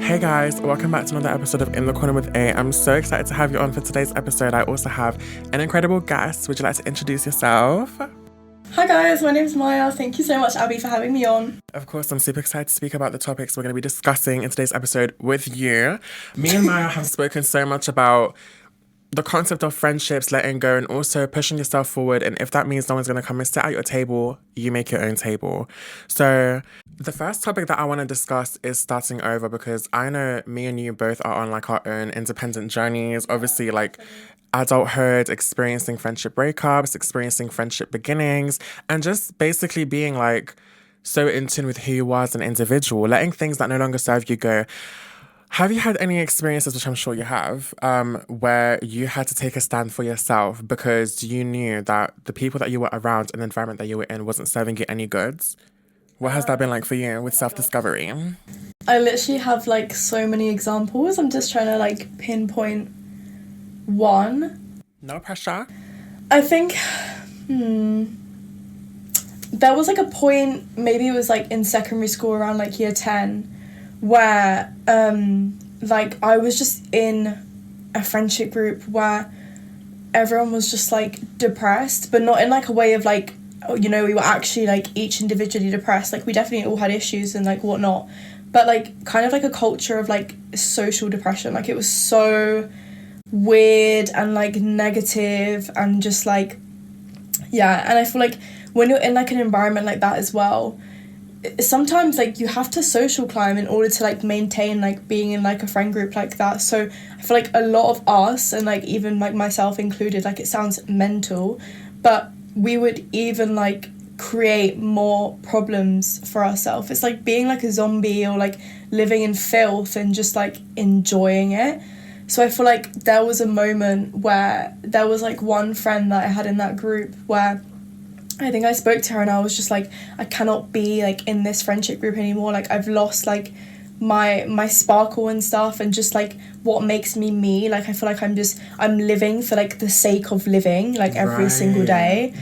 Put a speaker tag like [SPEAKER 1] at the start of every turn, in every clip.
[SPEAKER 1] Hey guys, welcome back to another episode of In the Corner with A. I'm so excited to have you on for today's episode. I also have an incredible guest. Would you like to introduce yourself?
[SPEAKER 2] Hi guys, my name's Maya. Thank you so much, Abby, for having me on.
[SPEAKER 1] Of course, I'm super excited to speak about the topics we're going to be discussing in today's episode with you. Me and Maya have spoken so much about the concept of friendships, letting go, and also pushing yourself forward. And if that means no one's going to come and sit at your table, you make your own table. So the first topic that I want to discuss is starting over, because I know me and you both are on like our own independent journeys. Obviously, like adulthood, experiencing friendship breakups, experiencing friendship beginnings, and just basically being like so in tune with who you are as an individual, letting things that no longer serve you go. Have you had any experiences, which I'm sure you have, where you had to take a stand for yourself because you knew that the people that you were around and the environment that you were in wasn't serving you any goods? What has that been like for you with self-discovery?
[SPEAKER 2] I literally have like so many examples. I'm just trying to like pinpoint one.
[SPEAKER 1] No pressure.
[SPEAKER 2] I think, there was like a point, maybe it was like in secondary school around like year 10, where like I was just in a friendship group where everyone was just like depressed, but not in like a way of like, you know, we were actually like each individually depressed. Like we definitely all had issues and like whatnot, but like kind of like a culture of like social depression. Like it was so weird and like negative and just like, yeah. And I feel like when you're in like an environment like that as well, sometimes like you have to social climb in order to like maintain like being in like a friend group like that. So I feel like a lot of us, and like even like myself included, like it sounds mental, but we would even like create more problems for ourselves. It's like being like a zombie or like living in filth and just like enjoying it. So I feel like there was a moment where there was like one friend that I had in that group where I think I spoke to her and I was just like, I cannot be like in this friendship group anymore. Like I've lost like my sparkle and stuff, and just like what makes me me. Like I feel like I'm living for like the sake of living, like every single day.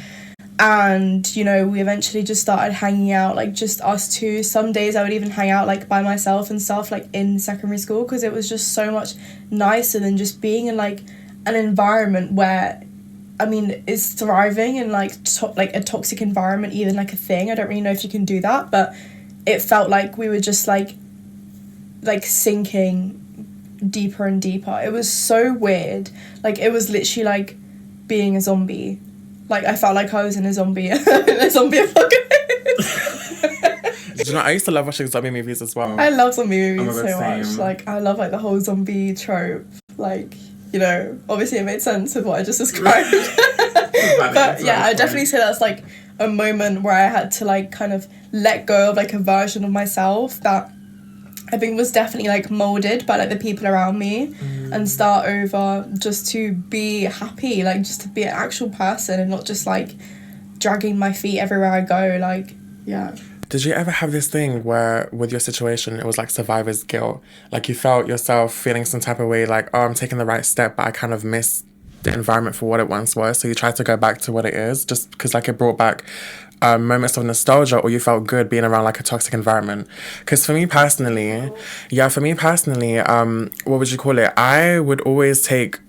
[SPEAKER 2] And you know, we eventually just started hanging out, like just us two. Some days I would even hang out like by myself and stuff, like in secondary school, because it was just so much nicer than just being in like an environment where, I mean, is thriving in like like a toxic environment even like a thing? I don't really know if you can do that, but it felt like we were just like sinking deeper and deeper. It was so weird. Like it was literally like being a zombie. Like I felt like I was in a zombie apocalypse.
[SPEAKER 1] Do you know, I used to love watching zombie movies as well.
[SPEAKER 2] I love zombie movies so
[SPEAKER 1] same.
[SPEAKER 2] much. Like I love like the whole zombie trope. Like, you know, obviously it made sense with what I just described. But yeah, I definitely say that's like a moment where I had to like kind of let go of like a version of myself that I think was definitely like molded by like the people around me, and start over just to be happy, like just to be an actual person and not just like dragging my feet everywhere I go. Like, yeah.
[SPEAKER 1] Did you ever have this thing where with your situation it was like survivor's guilt? Like you felt yourself feeling some type of way, like, oh, I'm taking the right step, but I kind of missed the environment for what it once was. So you tried to go back to what it is just because like it brought back moments of nostalgia, or you felt good being around like a toxic environment? Because for me personally, what would you call it? I would always take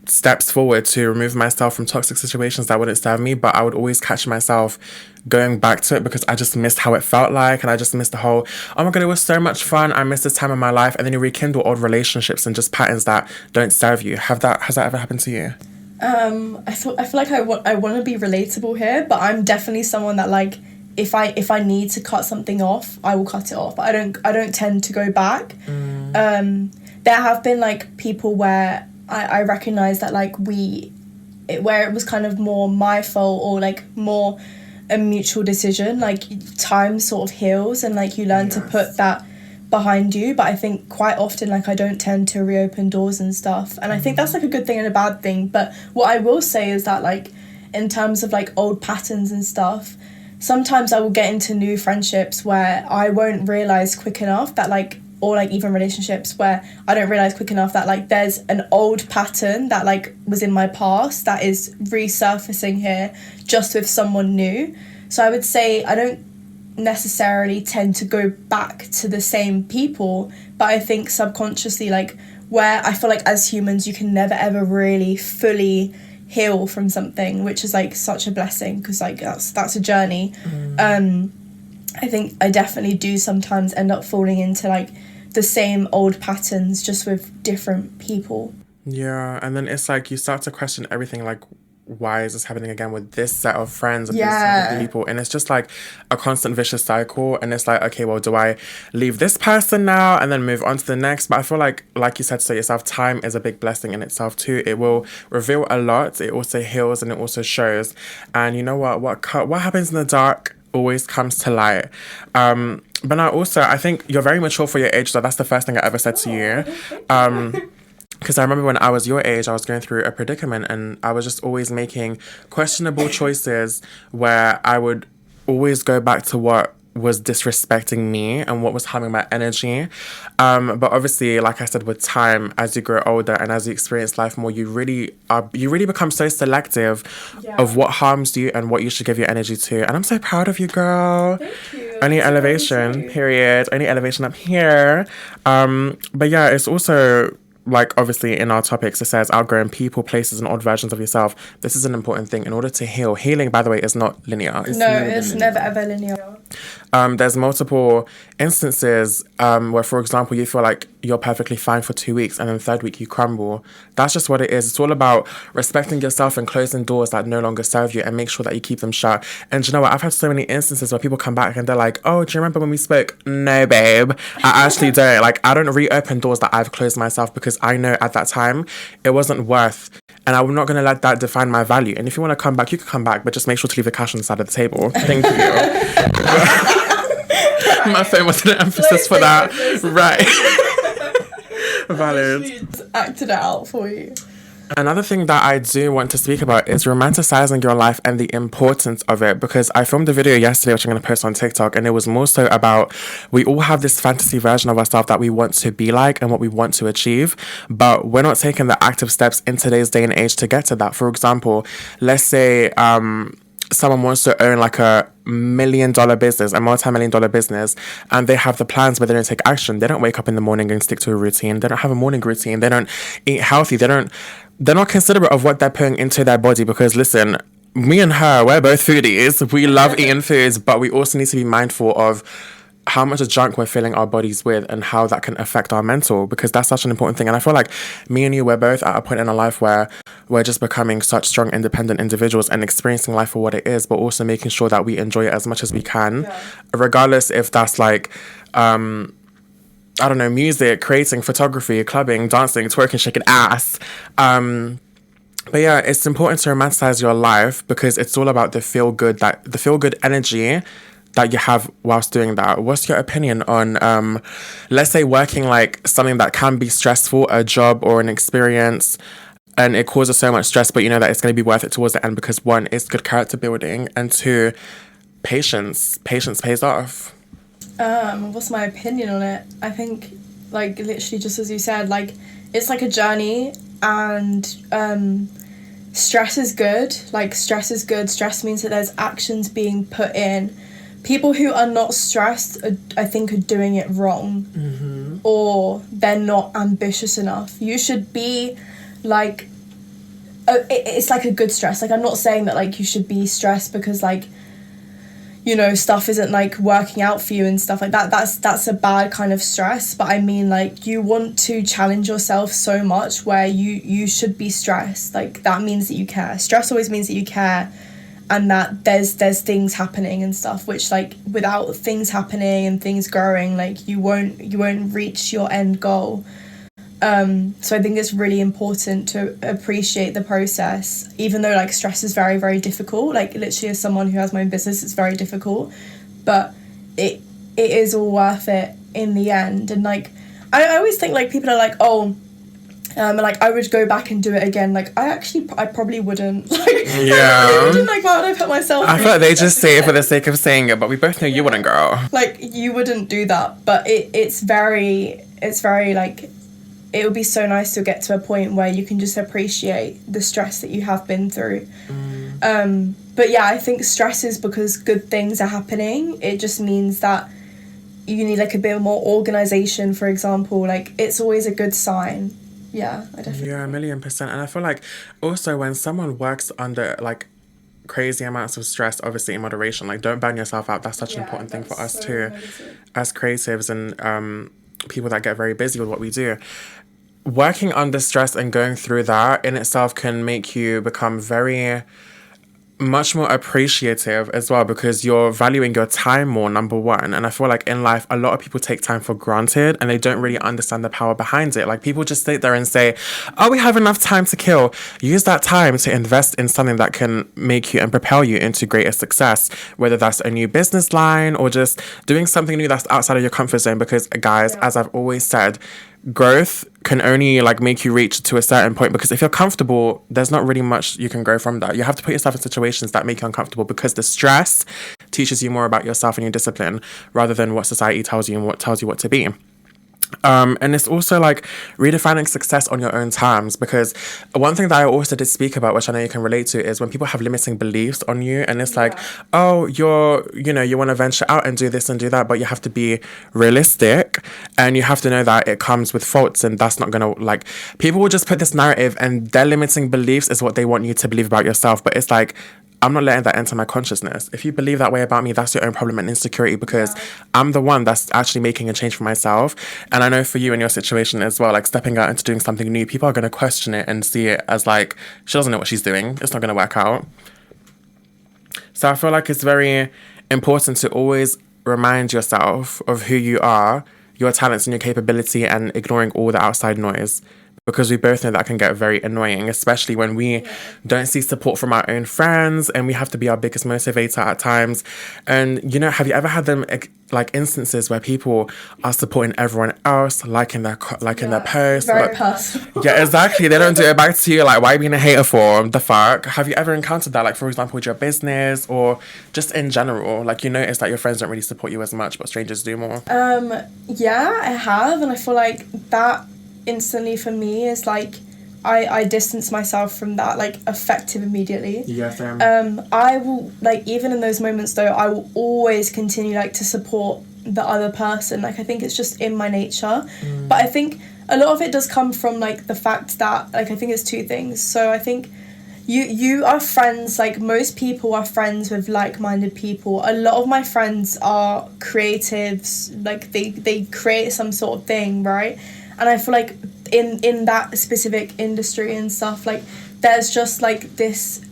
[SPEAKER 1] steps forward to remove myself from toxic situations that wouldn't serve me, but I would always catch myself going back to it because I just missed how it felt like, and I just missed the whole, oh my god, it was so much fun, I missed this time in my life. And then you rekindle old relationships and just patterns that don't serve you. Has that ever happened to you?
[SPEAKER 2] I feel like I want to be relatable here, but I'm definitely someone that like if I need to cut something off, I will cut it off. I don't tend to go back. There have been like people where I recognize that like where it was kind of more my fault or like more a mutual decision. Like time sort of heals and like you learn to put that behind you, but I think quite often like I don't tend to reopen doors and stuff, and I think that's like a good thing and a bad thing. But what I will say is that like in terms of like old patterns and stuff, sometimes I will get into new friendships where I won't realize quick enough that like, or like even relationships where I don't realize quick enough that like there's an old pattern that like was in my past that is resurfacing here just with someone new. So I would say I don't necessarily tend to go back to the same people, but I think subconsciously, like, where I feel like as humans you can never ever really fully heal from something, which is like such a blessing, because like that's a journey. I think I definitely do sometimes end up falling into like the same old patterns, just with different people.
[SPEAKER 1] Yeah, and then it's like you start to question everything, like, why is this happening again with this set of friends and this set of people? And it's just like a constant vicious cycle. And it's like, okay, well, do I leave this person now and then move on to the next? But I feel like you said so yourself, time is a big blessing in itself too. It will reveal a lot. It also heals and it also shows. And you know what happens in the dark always comes to light. But now also, I think you're very mature for your age. So that's the first thing I ever said to you. Because I remember when I was your age, I was going through a predicament and I was just always making questionable choices where I would always go back to what was disrespecting me and what was harming my energy. But obviously, like I said, with time, as you grow older and as you experience life more, you really become so selective of what harms you and what you should give your energy to. And I'm so proud of you, girl.
[SPEAKER 2] Thank you.
[SPEAKER 1] Only elevation, period. Only elevation up here. But yeah, it's also... like, obviously, in our topics, it says outgrowing people, places, and old versions of yourself. This is an important thing. In order to heal, healing, by the way, is not linear.
[SPEAKER 2] It's never ever linear.
[SPEAKER 1] There's multiple instances where, for example, you feel like you're perfectly fine for 2 weeks and then third week you crumble. That's just what it is. It's all about respecting yourself and closing doors that no longer serve you and make sure that you keep them shut. And you know what? I've had so many instances where people come back and they're like, oh, do you remember when we spoke? No, babe. I actually don't. Like, I don't reopen doors that I've closed myself because I know at that time it wasn't worth. And I'm not going to let that define my value. And if you want to come back, you can come back, but just make sure to leave the cash on the side of the table. Thank you. My phone was an emphasis for that. Right. Valid.
[SPEAKER 2] Acted it out for you.
[SPEAKER 1] Another thing that I do want to speak about is romanticizing your life and the importance of it, because I filmed a video yesterday which I'm going to post on TikTok, and it was more so about we all have this fantasy version of ourselves that we want to be like and what we want to achieve, but we're not taking the active steps in today's day and age to get to that. For example, let's say someone wants to own like a $1 million business, a multi-million-dollar business, and they have the plans but they don't take action. They don't wake up in the morning and stick to a routine. They don't have a morning routine. They don't eat healthy. They're not considerate of what they're putting into their body, because listen, me and her, we're both foodies. We love eating foods, but we also need to be mindful of how much junk we're filling our bodies with and how that can affect our mental, because that's such an important thing. And I feel like me and you, we're both at a point in our life where we're just becoming such strong, independent individuals and experiencing life for what it is, but also making sure that we enjoy it as much as we can, regardless if that's like, I don't know, music, creating, photography, clubbing, dancing, twerking, shaking ass. But yeah, it's important to romanticize your life because it's all about the feel good energy that you have whilst doing that. What's your opinion on, let's say, working like something that can be stressful, a job or an experience, and it causes so much stress, but you know that it's going to be worth it towards the end because one, it's good character building, and two, patience pays off.
[SPEAKER 2] What's my opinion on it? I think, like, literally just as you said, like, it's like a journey, and stress is good. Like, stress is good. Stress means that there's actions being put in. People who are not stressed, I think, are doing it wrong, or they're not ambitious enough. You should be, like, it's like a good stress. Like, I'm not saying that, like, you should be stressed because, like, you know, stuff isn't, like, working out for you and stuff like that. That's a bad kind of stress. But I mean, like, you want to challenge yourself so much where you should be stressed. Like, that means that you care. Stress always means that you care, and that there's things happening and stuff, which, like, without things happening and things growing, like, you won't reach your end goal. So I think it's really important to appreciate the process, even though, like, stress is very, very difficult. Like, literally, as someone who has my own business, it's very difficult, but it is all worth it in the end. And, like, I always think, like, people are like, oh, like, I would go back and do it again. Like, I probably wouldn't. Like,
[SPEAKER 1] yeah.
[SPEAKER 2] I wouldn't. Like, why would I put myself
[SPEAKER 1] I feel like they just say it for the sake of saying it, but we both know you wouldn't, girl.
[SPEAKER 2] Like, you wouldn't do that, but it's very, like, it would be so nice to get to a point where you can just appreciate the stress that you have been through. but yeah, I think stress is because good things are happening. It just means that you need like a bit more organization, for example. Like, it's always a good sign. Yeah, I definitely.
[SPEAKER 1] Yeah, 1,000,000%. And I feel like also when someone works under like crazy amounts of stress, obviously in moderation, like don't burn yourself out. That's such an important thing for us
[SPEAKER 2] so
[SPEAKER 1] too,
[SPEAKER 2] negative.
[SPEAKER 1] as creatives and people that get very busy with what we do. Working under stress and going through that in itself can make you become very much more appreciative as well, because you're valuing your time more, number one. And I feel like in life a lot of people take time for granted and they don't really understand the power behind it. Like, people just sit there and say, oh, we have enough time to kill. Use that time to invest in something that can make you and propel you into greater success, whether that's a new business line or just doing something new that's outside of your comfort zone. Because guys, as I've always said, growth can only like make you reach to a certain point, because if you're comfortable, there's not really much you can grow from that. You have to put yourself in situations that make you uncomfortable, because the stress teaches you more about yourself and your discipline rather than what society tells you and what tells you what to be. And it's also like redefining success on your own terms, because one thing that I also did speak about, which I know you can relate to, is when people have limiting beliefs on you and it's like, oh, you want to venture out and do this and do that, but you have to be realistic and you have to know that it comes with faults, and that's not gonna, like, people will just put this narrative and their limiting beliefs is what they want you to believe about yourself. But it's like, I'm not letting that enter my consciousness. If you believe that way about me, that's your own problem and insecurity, because I'm the one that's actually making a change for myself. And I know for you in your situation as well, like stepping out into doing something new, people are going to question it and see it as like, she doesn't know what she's doing. It's not going to work out. So I feel like it's very important to always remind yourself of who you are, your talents and your capability, and ignoring all the outside noise. Because we both know that can get very annoying, especially when we don't see support from our own friends and we have to be our biggest motivator at times. And, have you ever had them like instances where people are supporting everyone else, liking their posts?
[SPEAKER 2] Very personal.
[SPEAKER 1] Yeah, exactly. They don't do it back to you. Like, why are you being a hater for? The fuck? Have you ever encountered that? Like, for example, with your business or just in general? Like, you notice that your friends don't really support you as much, but strangers do more.
[SPEAKER 2] Yeah, I have. And I feel like that instantly for me is like I distance myself from that, like, effective immediately.
[SPEAKER 1] Yes,
[SPEAKER 2] I will, like, even in those moments though, I will always continue like to support the other person. Like, I think it's just in my nature. But I think a lot of it does come from like the fact that, like, I think it's two things. So I think you are friends, like most people are friends with like-minded people. A lot of my friends are creatives, like they create some sort of thing, right? And I feel like in that specific industry and stuff, like, there's just like this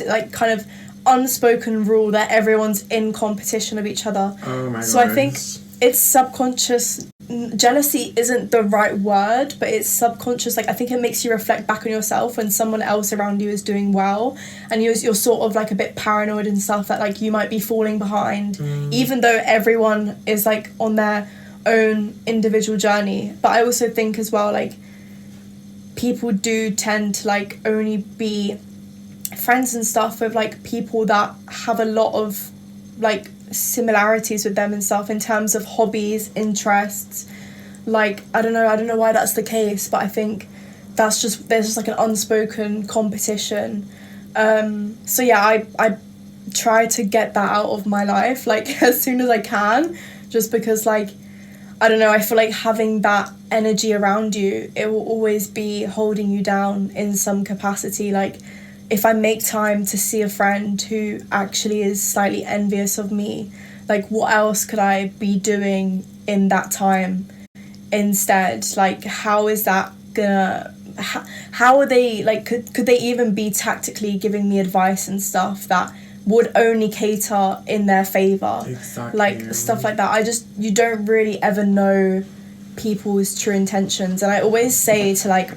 [SPEAKER 2] like kind of unspoken rule that everyone's in competition of each other.
[SPEAKER 1] Oh my
[SPEAKER 2] So I think it's subconscious. Jealousy isn't the right word, but it's subconscious. Like, I think it makes you reflect back on yourself when someone else around you is doing well, and you're sort of like a bit paranoid and stuff, that like you might be falling behind, even though everyone is like on their own individual journey. But I also think as well, like, people do tend to like only be friends and stuff with like people that have a lot of like similarities with them and stuff in terms of hobbies, interests. Like, I don't know why that's the case, but I think there's just like an unspoken competition. So yeah, I try to get that out of my life like as soon as I can, just because, like, I don't know, I feel like having that energy around you, it will always be holding you down in some capacity. Like, if I make time to see a friend who actually is slightly envious of me, like, what else could I be doing in that time instead? Like, how is that gonna... How are they, like, could they even be tactically giving me advice and stuff that would only cater in their favour?
[SPEAKER 1] Exactly.
[SPEAKER 2] Like, stuff like that. You don't really ever know people's true intentions. And I always say to, like,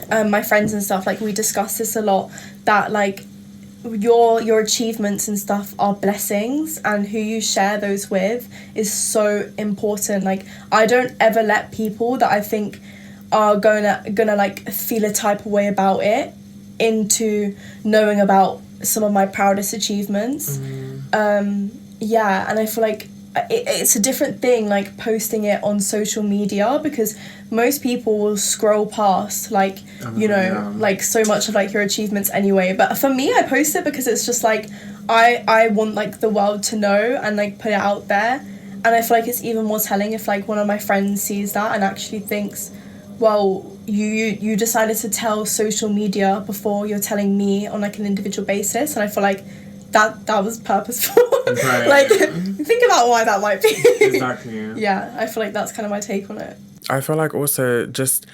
[SPEAKER 2] my friends and stuff, like, we discuss this a lot, that, like, your achievements and stuff are blessings, and who you share those with is so important. Like, I don't ever let people that I think are gonna like feel a type of way about it into knowing about some of my proudest achievements. Yeah, and I feel like it's a different thing, like, posting it on social media, because most people will scroll past, like, like, so much of, like, your achievements anyway. But for me, I post it because it's just, like, I want, like, the world to know and, like, put it out there. And I feel like it's even more telling if, like, one of my friends sees that and actually thinks, well, you decided to tell social media before you're telling me on, like, an individual basis. And I feel like that was purposeful.
[SPEAKER 1] Right.
[SPEAKER 2] Like, think about why that might be.
[SPEAKER 1] Exactly.
[SPEAKER 2] Yeah, I feel like that's kind of my take on it.
[SPEAKER 1] I feel like also just,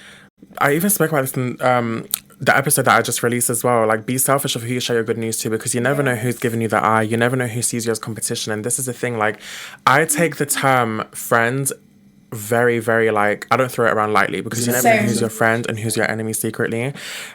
[SPEAKER 1] I even spoke about this in the episode that I just released as well. Like, be selfish of who you share your good news to, because you never know who's giving you the eye. You never know who sees you as competition. And this is the thing, like, I take the term friend very, very, like, I don't throw it around lightly, because you never know who's your friend and who's your enemy secretly.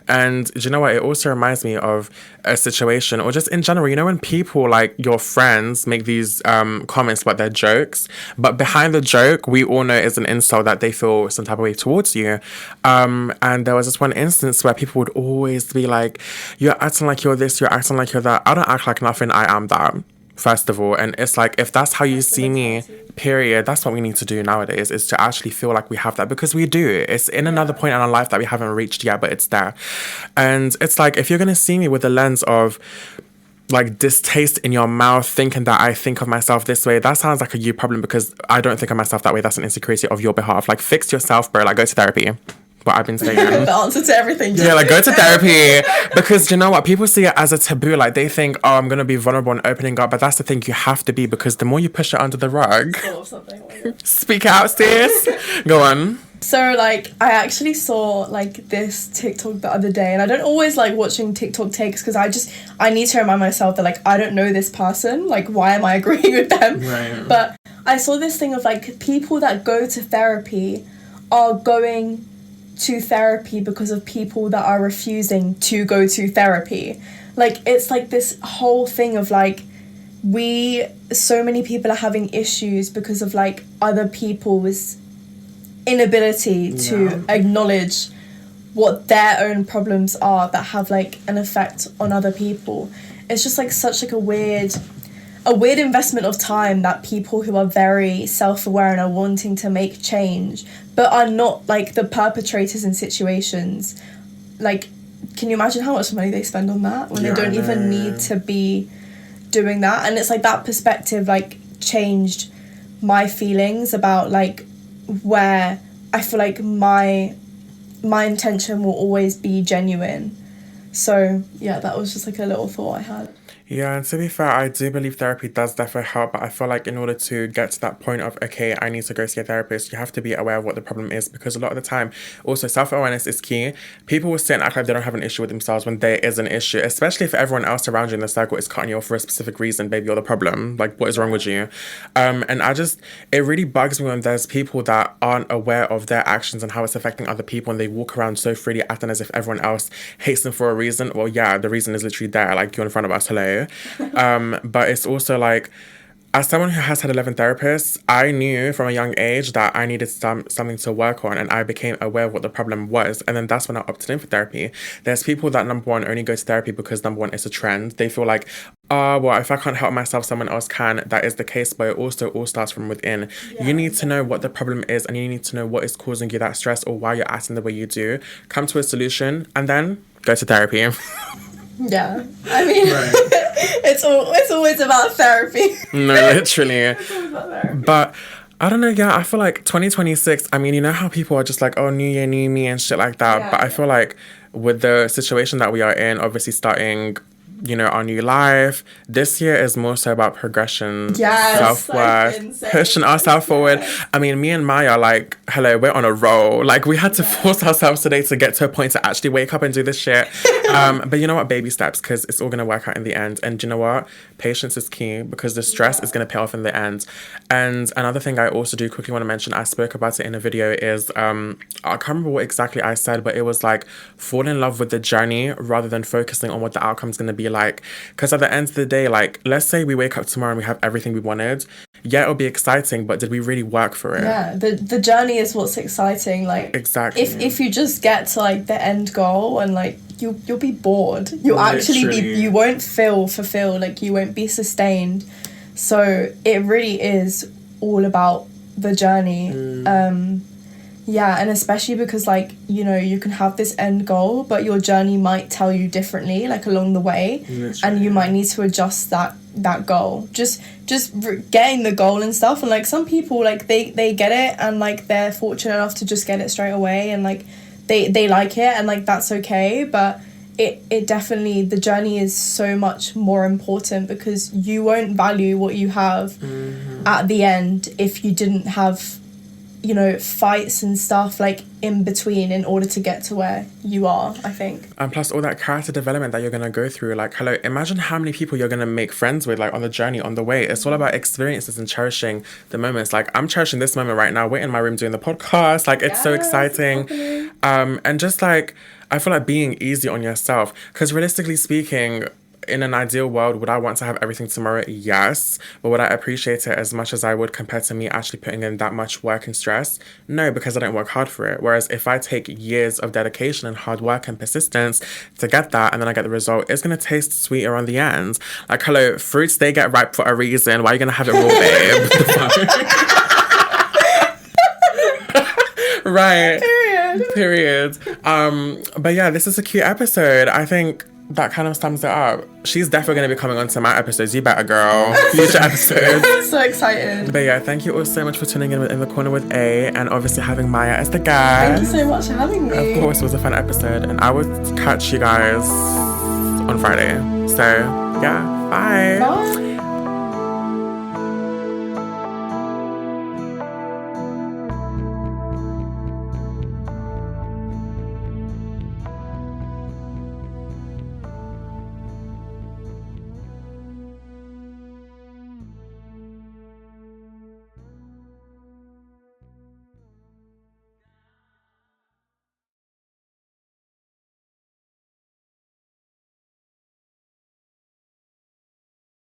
[SPEAKER 1] And do you know what? It also reminds me of a situation, or just in general, you know, when people, like, your friends make these comments about their jokes, but behind the joke, we all know is an insult that they feel some type of way towards you. And there was this one instance where people would always be like, you're acting like you're this, you're acting like you're that. I don't act like nothing, I am that. First of all, and it's like, if that's how you see me, period, that's what we need to do nowadays, is to actually feel like we have that, because we do. It's in another point in our life that we haven't reached yet, but it's there. And it's like, if you're gonna see me with the lens of, like, distaste in your mouth, thinking that I think of myself this way, that sounds like a you problem, because I don't think of myself that way. That's an insecurity of your behalf. Like, fix yourself, bro. Like, go to therapy. What I've been saying.
[SPEAKER 2] The answer to everything.
[SPEAKER 1] Yeah, like, go to therapy. Because you know what? People see it as a taboo. Like, they think, oh, I'm going to be vulnerable and opening up. But that's the thing. You have to be, because the more you push it under the rug. Speak out, sis. Go on.
[SPEAKER 2] So, like, I actually saw, like, this TikTok the other day. And I don't always like watching TikTok takes, because I need to remind myself that, like, I don't know this person. Like, why am I agreeing with them?
[SPEAKER 1] Right.
[SPEAKER 2] But I saw this thing of, like, people that go to therapy are going to therapy because of people that are refusing to go to therapy. Like, it's like this whole thing of, like, so many people are having issues because of, like, other people's inability to acknowledge what their own problems are that have, like, an effect on other people. It's just, like, such, like, a weird investment of time that people who are very self-aware and are wanting to make change but are not, like, the perpetrators in situations. Like, can you imagine how much money they spend on that when they don't even need to be doing that? And it's like, that perspective, like, changed my feelings about, like, where I feel like my intention will always be genuine. So yeah, that was just, like, a little thought I had.
[SPEAKER 1] Yeah, and to be fair, I do believe therapy does definitely help, but I feel like in order to get to that point of, okay, I need to go see a therapist, you have to be aware of what the problem is, because a lot of the time, also, self-awareness is key. People will sit and act like they don't have an issue with themselves when there is an issue, especially if everyone else around you in the circle is cutting you off for a specific reason. Baby, you're the problem. Like, what is wrong with you? And it really bugs me when there's people that aren't aware of their actions and how it's affecting other people, and they walk around so freely acting as if everyone else hates them for a reason. Well, yeah, the reason is literally there. Like, you're in front of us, hello. But it's also like, as someone who has had 11 therapists, I knew from a young age that I needed something to work on, and I became aware of what the problem was. And then that's when I opted in for therapy. There's people that, number one, only go to therapy because, number one, it's a trend. They feel like, well, if I can't help myself, someone else can. That is the case, but it also all starts from within. Yeah. You need to know what the problem is, and you need to know what is causing you that stress or why you're acting the way you do. Come to a solution, and then go to therapy.
[SPEAKER 2] Yeah, I mean, right. it's always about therapy.
[SPEAKER 1] No, literally. It's always about therapy. But I don't know, yeah, I feel like 2026, I mean, you know how people are just like, oh, new year, new me and shit like that. Yeah, but I feel like with the situation that we are in, obviously starting, you know, our new life, this year is more so about progression, self-worth, like, pushing ourselves forward. I mean, me and Maya, like, hello, we're on a roll. Like, we had to force ourselves today to get to a point to actually wake up and do this shit. But you know what? Baby steps, because it's all going to work out in the end. And you know what? Patience is key, because the stress is going to pay off in the end. And another thing I also do quickly want to mention, I spoke about it in a video, is, I can't remember what exactly I said, but it was like, fall in love with the journey rather than focusing on what the outcome's going to be like. Because at the end of the day, like, let's say we wake up tomorrow and we have everything we wanted. Yeah, it'll be exciting, but did we really work for it?
[SPEAKER 2] Yeah, the journey is what's exciting. Like,
[SPEAKER 1] exactly.
[SPEAKER 2] If you just get to, like, the end goal, and, like, you'll be bored. You won't feel fulfilled. Like, you won't be sustained. So it really is all about the journey. Yeah, and especially because, like, you know, you can have this end goal, but your journey might tell you differently, like, along the way.
[SPEAKER 1] Literally.
[SPEAKER 2] And you might need to adjust that goal. Just getting the goal and stuff. And, like, some people, like, they get it, and, like, they're fortunate enough to just get it straight away, and, like, they like it, and, like, that's okay. But it definitely, the journey is so much more important, because you won't value what you have at the end if you didn't have, you know, fights and stuff, like, in between in order to get to where you are, I think.
[SPEAKER 1] And plus all that character development that you're going to go through. Like, hello, imagine how many people you're going to make friends with, like, on the journey, on the way. It's all about experiences and cherishing the moments. Like, I'm cherishing this moment right now. We're in my room doing the podcast. Like, it's so exciting. And just, like, I feel like being easy on yourself. Because realistically speaking, in an ideal world, would I want to have everything tomorrow? Yes. But would I appreciate it as much as I would compared to me actually putting in that much work and stress? No, because I don't work hard for it. Whereas if I take years of dedication and hard work and persistence to get that, and then I get the result, it's going to taste sweeter on the end. Like, hello, fruits, they get ripe for a reason. Why are you going to have it raw, babe? Right. Period. But yeah, this is a cute episode. I think that kind of sums it up. She's definitely going to be coming on to my episodes. You better, girl. Future episodes.
[SPEAKER 2] So excited.
[SPEAKER 1] But yeah, thank you all so much for tuning in the corner with A, and obviously having Maya as the guest.
[SPEAKER 2] Thank you so much for having me.
[SPEAKER 1] Of course, it was a fun episode, and I will catch you guys on Friday. So yeah, bye.
[SPEAKER 2] Bye.